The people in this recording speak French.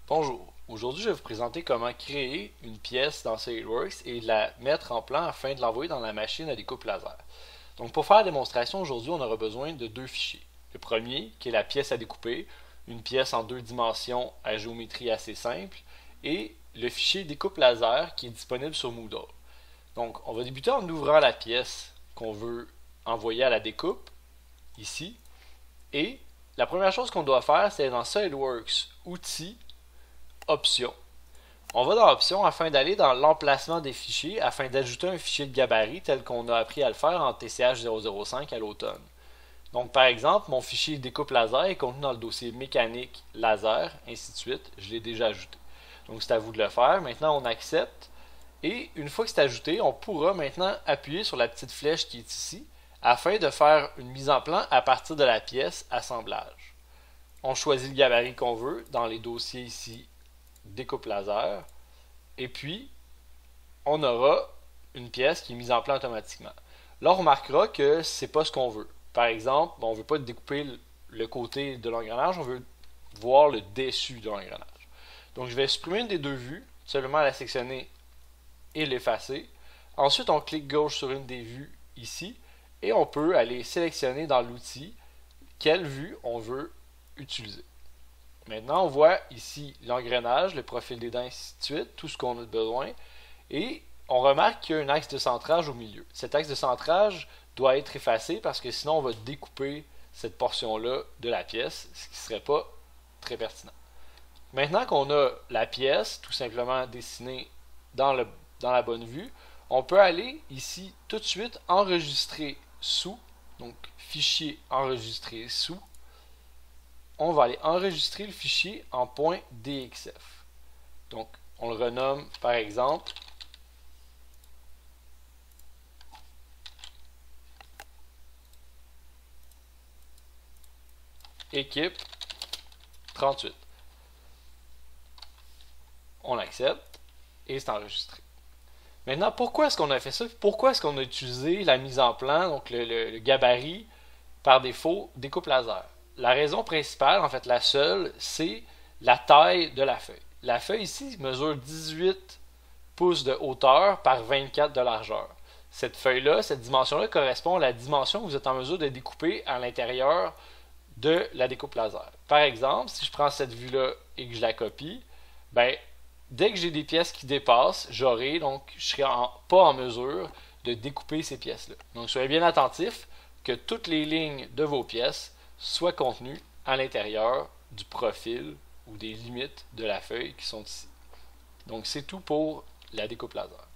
Bonjour, aujourd'hui je vais vous présenter comment créer une pièce dans SolidWorks et la mettre en plan afin de l'envoyer dans la machine à découpe laser. Donc pour faire la démonstration aujourd'hui on aura besoin de deux fichiers. Le premier qui est la pièce à découper, une pièce en deux dimensions à géométrie assez simple, et le fichier découpe laser qui est disponible sur Moodle. Donc on va débuter en ouvrant la pièce qu'on veut envoyer à la découpe, ici, et la première chose qu'on doit faire c'est dans SolidWorks, Outils, Options. On va dans Options afin d'aller dans l'emplacement des fichiers afin d'ajouter un fichier de gabarit tel qu'on a appris à le faire en TCH 005 à l'automne. Donc par exemple, mon fichier découpe laser est contenu dans le dossier mécanique laser, ainsi de suite, je l'ai déjà ajouté. Donc c'est à vous de le faire. Maintenant on accepte et une fois que c'est ajouté, on pourra maintenant appuyer sur la petite flèche qui est ici afin de faire une mise en plan à partir de la pièce assemblage. On choisit le gabarit qu'on veut dans les dossiers ici découpe laser et puis on aura une pièce qui est mise en plan automatiquement. Là on remarquera que c'est pas ce qu'on veut. Par exemple, on ne veut pas découper le côté de l'engrenage, on veut voir le dessus de l'engrenage. Donc je vais supprimer une des deux vues, seulement la sectionner et l'effacer. Ensuite on clique gauche sur une des vues ici et on peut aller sélectionner dans l'outil quelle vue on veut utiliser. Maintenant, on voit ici l'engrenage, le profil des dents, ainsi de suite, tout ce qu'on a besoin. Et on remarque qu'il y a un axe de centrage au milieu. Cet axe de centrage doit être effacé parce que sinon on va découper cette portion-là de la pièce, ce qui ne serait pas très pertinent. Maintenant qu'on a la pièce tout simplement dessinée dans la bonne vue, on peut aller ici tout de suite enregistrer sous, donc fichier enregistrer sous. On va aller enregistrer le fichier en .dxf. Donc, on le renomme par exemple équipe 38. On accepte et c'est enregistré. Maintenant, pourquoi est-ce qu'on a fait ça? Pourquoi est-ce qu'on a utilisé la mise en plan, donc le gabarit par défaut découpe laser? La raison principale, en fait la seule, c'est la taille de la feuille. La feuille ici mesure 18 pouces de hauteur par 24 de largeur. Cette feuille-là, cette dimension-là correspond à la dimension que vous êtes en mesure de découper à l'intérieur de la découpe laser. Par exemple, si je prends cette vue-là et que je la copie, ben, dès que j'ai des pièces qui dépassent, je serai pas en mesure de découper ces pièces-là. Donc soyez bien attentifs que toutes les lignes de vos pièces soit contenu à l'intérieur du profil ou des limites de la feuille qui sont ici. Donc c'est tout pour la découpe laser.